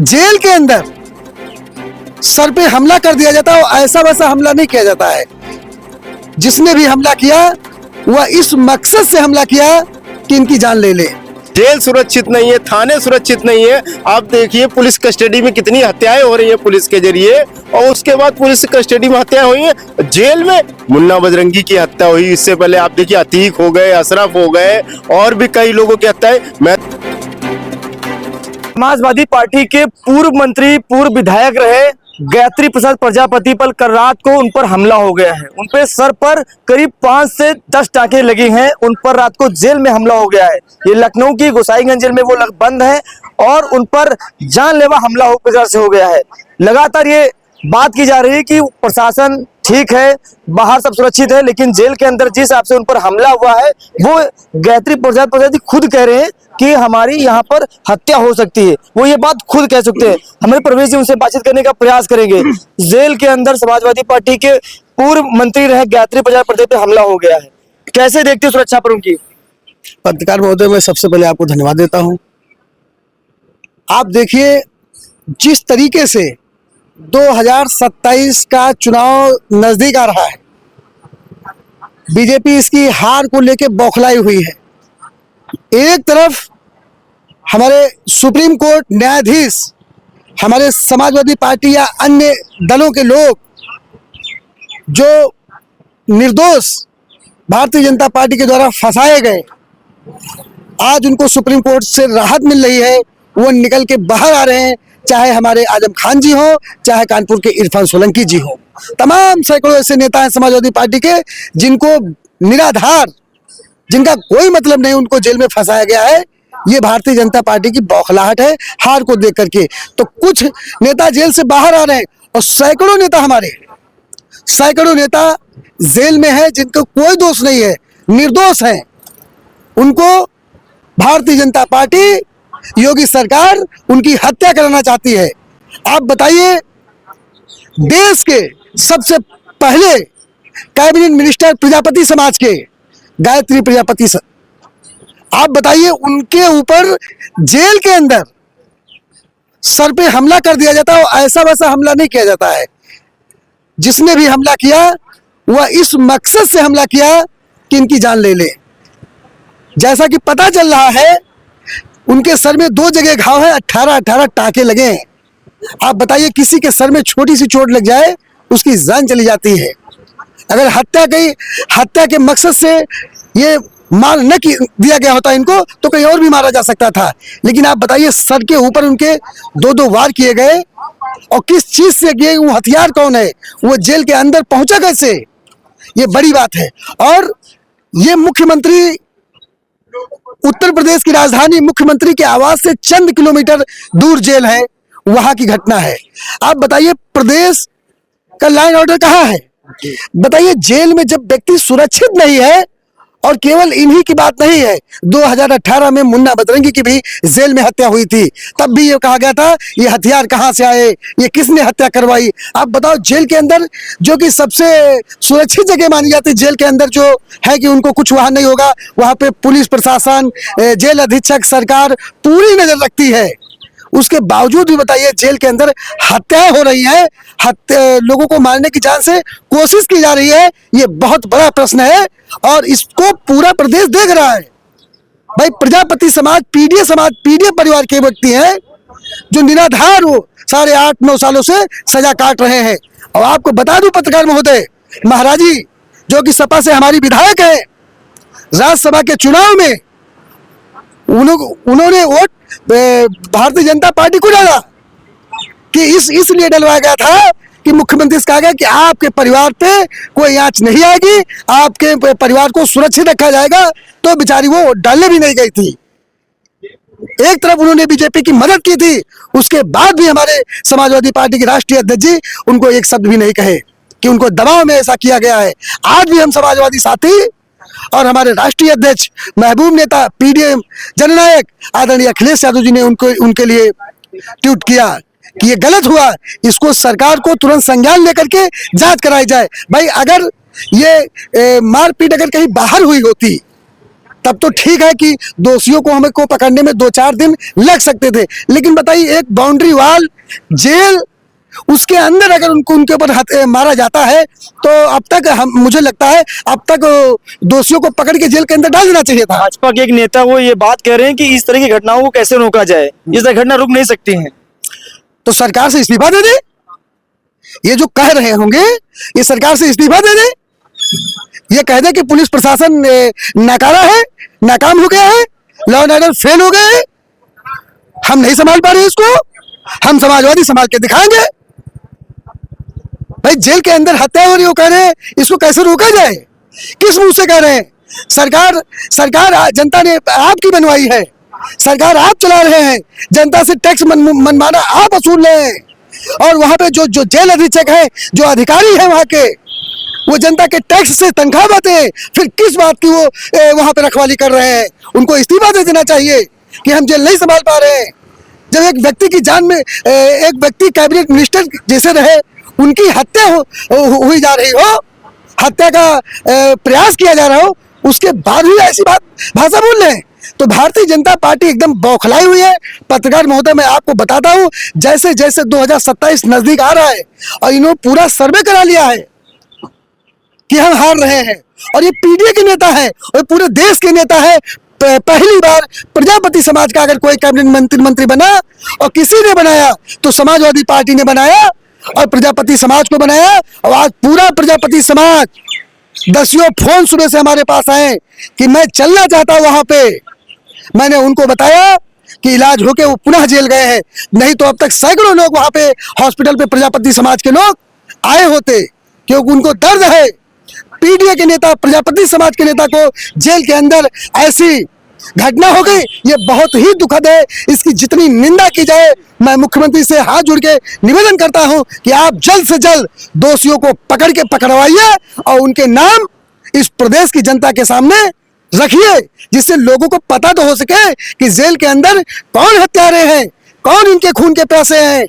Jail के अंदर sir पे हमला कर दिया जाता है और ऐसा वैसा हमला नहीं किया जाता है। जिसने भी हमला किया वह इस मकसद से हमला किया कि इनकी जान ले ले। जेल सुरक्षित नहीं है, थाने सुरक्षित नहीं है। आप देखिए पुलिस कस्टडी में कितनी हत्याएं हो रही है पुलिस के जरिए, और उसके बाद पुलिस कस्टडी में हत्याएं हुई है। जेल में मुन्ना बजरंगी की हत्या हुई, इससे पहले आप देखिए अतीक हो गए, अशरफ हो गए, और भी कई लोगों की हत्याएं। समाजवादी पार्टी के पूर्व मंत्री, पूर्व विधायक रहे गायत्री प्रसाद प्रजापति पर कल रात को उन पर हमला हो गया है। उन पे सर पर करीब 5 से 10 टाके लगे हैं। उन पर रात को जेल में हमला हो गया है। ये लखनऊ की गोसाईगंज जेल में वो बंद है और उन पर जानलेवा हमला से हो गया है। लगातार ये बात की जा रही है कि प्रशासन ठीक है, बाहर सब सुरक्षित है, लेकिन जेल के अंदर जिस हिसाब से उन पर हमला हुआ है वो गायत्री प्रसाद प्रजापति खुद कह रहे हैं कि हमारी यहाँ पर हत्या हो सकती है। वो ये बात खुद कह सकते हैं। हमें प्रवेश जी उनसे बातचीत करने का प्रयास करेंगे। जेल के अंदर समाजवादी पार्टी के पूर्व मंत्री रहे गायत्री प्रजापति पे हमला हो गया है, कैसे देखते हो सुरक्षा पर उनकी? पत्रकार महोदय, मैं सबसे पहले आपको धन्यवाद देता हूँ। आप देखिए जिस तरीके से 2027 का चुनाव नजदीक आ रहा है, बीजेपी इसकी हार को लेकर बौखलाई हुई है। एक तरफ हमारे सुप्रीम कोर्ट न्यायाधीश, हमारे समाजवादी पार्टी या अन्य दलों के लोग जो निर्दोष भारतीय जनता पार्टी के द्वारा फंसाए गए, आज उनको सुप्रीम कोर्ट से राहत मिल रही है, वो निकल के बाहर आ रहे हैं। चाहे हमारे आजम खान जी हो, चाहे कानपुर के इरफान सोलंकी जी हो, तमाम सैकड़ों ऐसे नेता हैं समाजवादी पार्टी के जिनको निराधार, जिनका कोई मतलब नहीं, उनको जेल में फंसाया गया है। ये भारतीय जनता पार्टी की बौखलाहट है हार को देख करके। तो कुछ नेता जेल से बाहर आ रहे हैं और सैकड़ों नेता, हमारे सैकड़ों नेता जेल में है जिनको कोई दोष नहीं है, निर्दोष हैं। उनको भारतीय जनता पार्टी, योगी सरकार उनकी हत्या कराना चाहती है। आप बताइए, देश के सबसे पहले कैबिनेट मिनिस्टर प्रजापति समाज के गायत्री प्रजापति, आप बताइए उनके ऊपर जेल के अंदर सर पे हमला कर दिया जाता है और ऐसा वैसा हमला नहीं किया जाता है। जिसने भी हमला किया वह इस मकसद से हमला किया कि इनकी जान ले ले। जैसा कि पता चल रहा है उनके सर में 2 जगह घाव है, 18 टाके लगे हैं। आप बताइए किसी के सर में छोटी सी चोट लग जाए उसकी जान चली जाती है। अगर हत्या के मकसद से ये मार न दिया गया होता इनको तो कहीं और भी मारा जा सकता था। लेकिन आप बताइए सर के ऊपर उनके 2 वार किए गए, और किस चीज से किए, वो हथियार कौन है, वो जेल के अंदर पहुंचा कैसे, ये बड़ी बात है। और ये मुख्यमंत्री, उत्तर प्रदेश की राजधानी मुख्यमंत्री के आवास से चंद किलोमीटर दूर जेल है, वहां की घटना है। आप बताइए प्रदेश का लाइन ऑर्डर कहाँ है? बताइए जेल में जब व्यक्ति सुरक्षित नहीं है, और केवल इन्हीं की बात नहीं है, 2018 में मुन्ना बजरंगी की भी जेल में हत्या हुई थी। तब भी ये कहा गया था ये हथियार कहाँ से आए, ये किसने हत्या करवाई। आप बताओ जेल के अंदर जो कि सबसे सुरक्षित जगह मानी जाती है, जेल के अंदर जो है कि उनको कुछ वहां नहीं होगा, वहां पे पुलिस प्रशासन, जेल अधीक्षक, सरकार पूरी नजर रखती है। उसके बावजूद भी बताइए जेल के अंदर हत्याएं हो रही हैं, लोगों को मारने की जान से कोशिश की जा रही है। ये बहुत बड़ा प्रश्न है और इसको पूरा प्रदेश देख रहा है। भाई प्रजापति समाज, पीडीए परिवार के व्यक्ति हैं जो निराधार हो 8.5-9 सालों से सजा काट रहे हैं। और आपको बता दूं पत्रकार महोदय, महाराजी जो कि सपा से हमारी विधायक है, राज्यसभा के चुनाव में उन्होंने वोट भारतीय जनता पार्टी को डाला कि इसलिए डलवाया गया था कि मुख्यमंत्री से कहा गया कि आपके परिवार पे कोई आंच नहीं आएगी, आपके परिवार को सुरक्षित रखा जाएगा। तो बेचारी वो डालने भी नहीं गई थी। एक तरफ उन्होंने बीजेपी की मदद की थी, उसके बाद भी हमारे समाजवादी पार्टी के राष्ट्रीय अध्यक्ष जी उनको एक शब्द भी नहीं कहे कि उनको दबाव में ऐसा किया गया है। आज भी हम समाजवादी साथी और हमारे राष्ट्रीय अध्यक्ष, महबूब नेता, पीडीएम जननायक आदरणीय अखिलेश यादव जी ने उनके लिए ट्वीट किया कि ये गलत हुआ, इसको सरकार को तुरंत संज्ञान लेकर के जांच कराई जाए। भाई अगर ये मारपीट अगर कहीं बाहर हुई होती तब तो ठीक है कि दोषियों को हमें को पकड़ने में 2-4 दिन लग सकते थे, लेकिन बताइए एक बाउंड्री वाल जेल, उसके अंदर अगर उनके ऊपर मारा जाता है तो अब तक मुझे लगता है अब तक दोषियों को पकड़ के जेल के अंदर डाल देना चाहिए था। भाजपा के एक नेता वो ये बात कह रहे हैं कि इस तरह की घटनाओं को कैसे रोका जाए, इस तरह घटना रुक नहीं सकती हैं। तो सरकार से इस्तीफा दे दे, ये जो कह रहे होंगे ये सरकार से इस्तीफा दे दे, ये कह दे कि पुलिस प्रशासन नाकारा है, नाकाम हो गया है, लॉ एंड ऑर्डर फेल हो गए, हम नहीं संभाल पा रहे इसको, हम समाजवादी संभाल के दिखाएंगे। भाई जेल के अंदर हत्या हो रही हो, कह रहे हैं इसको कैसे रोका जाए, किस मुंह से कह रहे हैं? सरकार जनता ने आपकी बनवाई है, सरकार आप चला रहे हैं, जनता से टैक्स मनमाना आप वसूल रहे हैं, और वहां पे जो जेल अधीक्षक है, जो अधिकारी है वहां के, वो जनता के टैक्स से तनख्वाह पाते हैं, फिर किस बात की वो वहां पे रखवाली कर रहे हैं? उनको इस्तीफा दे देना चाहिए कि हम जेल नहीं संभाल पा रहे हैं। जब एक व्यक्ति की जान में एक व्यक्ति कैबिनेट मिनिस्टर जैसे रहे, उनकी हत्या हुई जा रही हो, हत्या का प्रयास किया जा रहा हो, उसके बाद भी ऐसी भाषा बोल रहे हैं, तो भारतीय जनता पार्टी एकदम बौखलाई हुई है। पत्रकार महोदय, मैं आपको बताता हूं, जैसे जैसे 2027 नजदीक आ रहा है और इन्होंने पूरा सर्वे करा लिया है कि हम हार रहे हैं, और ये पीडीए के नेता है और पूरे देश के नेता है। पहली बार प्रजापति समाज का अगर कोई कैबिनेट मंत्री बना, और किसी ने बनाया तो समाजवादी पार्टी ने बनाया और प्रजापति समाज को बनाया, और आज पूरा प्रजापति समाज, दसियों फोन सुबह से हमारे पास आए कि मैं चलना चाहता हूं वहां पे। मैंने उनको बताया कि इलाज होके वो पुनः जेल गए हैं, नहीं तो अब तक सैकड़ों लोग वहां पे हॉस्पिटल पे प्रजापति समाज के लोग आए होते, क्योंकि उनको दर्द है। पीडीए के नेता, प्रजापति समाज के नेता को जेल के अंदर ऐसी घटना हो गई, ये बहुत ही दुखद है। इसकी जितनी निंदा की जाए, मैं मुख्यमंत्री से हाथ जोड़ के निवेदन करता हूं कि आप जल्द से जल्द दोषियों को पकड़ के पकड़वाइए और उनके नाम इस प्रदेश की जनता के सामने रखिए, जिससे लोगों को पता तो हो सके कि जेल के अंदर कौन हत्यारे हैं, कौन इनके खून के प्यासे हैं।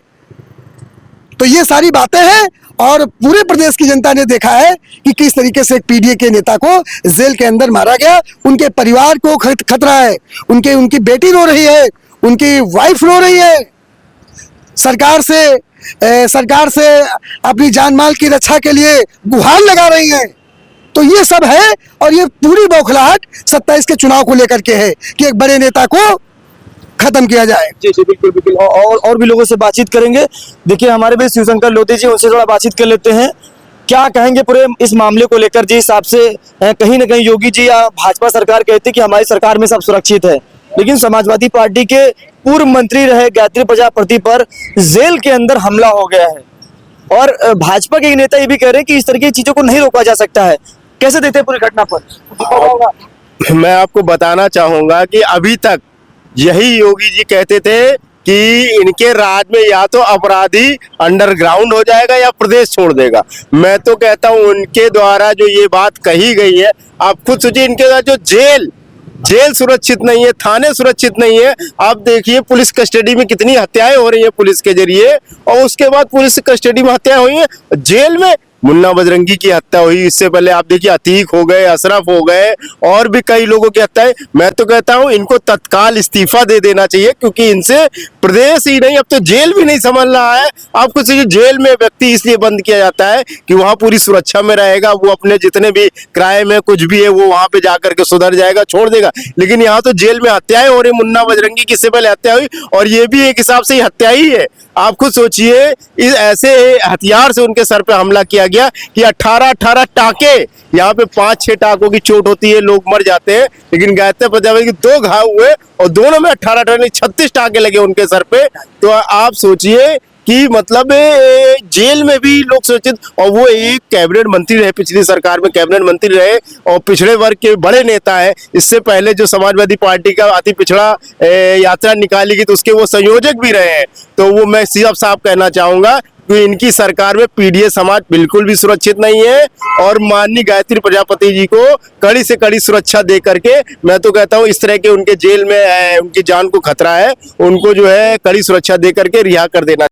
तो ये सारी बातें हैं, और पूरे प्रदेश की जनता ने देखा है कि किस तरीके से एक पीडीए के नेता को जेल के अंदर मारा गया। उनके परिवार को खतरा है, उनकी बेटी रो रही है, उनकी वाइफ रो रही है, सरकार से अपनी जान माल की रक्षा के लिए गुहार लगा रही है। तो ये सब है, और ये पूरी बौखलाहट 27 के चुनाव को लेकर के है कि एक बड़े नेता को खत्म किया जाए। जी जी, बिल्कुल बिल्कुल, और भी लोगों से बातचीत करेंगे। देखिए हमारे भी शिवशंकर लोधी जी, उनसे थोड़ा बातचीत कर लेते हैं। क्या कहेंगे पूरे इस मामले को लेकर? जिस हिसाब से कहीं ना कहीं योगी जी या भाजपा सरकार कहती है कि हमारी सरकार में सब सुरक्षित है, लेकिन समाजवादी पार्टी के पूर्व मंत्री रहे गायत्री प्रजापति पर जेल के अंदर हमला हो गया है, और भाजपा के नेता ये भी कह रहे हैं कि इस तरह की चीजों को नहीं रोका जा सकता है। कैसे देखते हैं पूरी घटना पर? मैं आपको बताना चाहूंगा कि अभी तक यही योगी जी कहते थे कि इनके राज में या तो अपराधी अंडरग्राउंड हो जाएगा या प्रदेश छोड़ देगा। मैं तो कहता हूं उनके द्वारा जो ये बात कही गई है, आप खुद सोचिए, इनके द्वारा जो जेल सुरक्षित नहीं है, थाने सुरक्षित नहीं है। आप देखिए पुलिस कस्टडी में कितनी हत्याएं हो रही है पुलिस के जरिए, और उसके बाद पुलिस कस्टडी में हत्याएं हुई है। जेल में मुन्ना बजरंगी की हत्या हुई, इससे पहले आप देखिए अतीक हो गए, अशरफ हो गए, और भी कई लोगों की हत्याएं। मैं तो कहता हूं इनको तत्काल इस्तीफा दे देना चाहिए, क्योंकि इनसे प्रदेश ही नहीं, अब तो जेल भी नहीं संभल रहा है। आप कुछ जेल में व्यक्ति इसलिए बंद किया जाता है कि वहां पूरी सुरक्षा में रहेगा, वो अपने जितने भी क्राइम है कुछ भी है वो वहां पे जाकर के सुधर जाएगा, छोड़ देगा। लेकिन यहाँ तो जेल में हत्याएं हो रही, मुन्ना बजरंगी की इससे पहले हत्या हुई, और ये भी एक हिसाब से हत्या ही है। आप खुद सोचिए, इस ऐसे हथियार से उनके सर पे हमला किया गया कि 18 टाके, यहाँ पे 5-6 टाकों की चोट होती है, लोग मर जाते हैं, लेकिन गायत्री प्रजापति के 2 घाव हुए और दोनों में 18 36 टाके लगे उनके सर पे। तो आप सोचिए कि मतलब जेल में भी लोग सुरक्षित, और वो एक कैबिनेट मंत्री रहे, पिछली सरकार में कैबिनेट मंत्री रहे, और पिछड़े वर्ग के बड़े नेता है। इससे पहले जो समाजवादी पार्टी का अति पिछड़ा यात्रा निकाली गई तो उसके वो संयोजक भी रहे हैं। तो वो मैं साफ कहना चाहूंगा कि इनकी सरकार में पीडीए समाज बिल्कुल भी सुरक्षित नहीं है, और माननीय गायत्री प्रजापति जी को कड़ी से कड़ी सुरक्षा दे करके, मैं तो कहता हूं इस तरह के उनके जेल में उनकी जान को खतरा है, उनको जो है कड़ी सुरक्षा दे करके रिहा कर देना।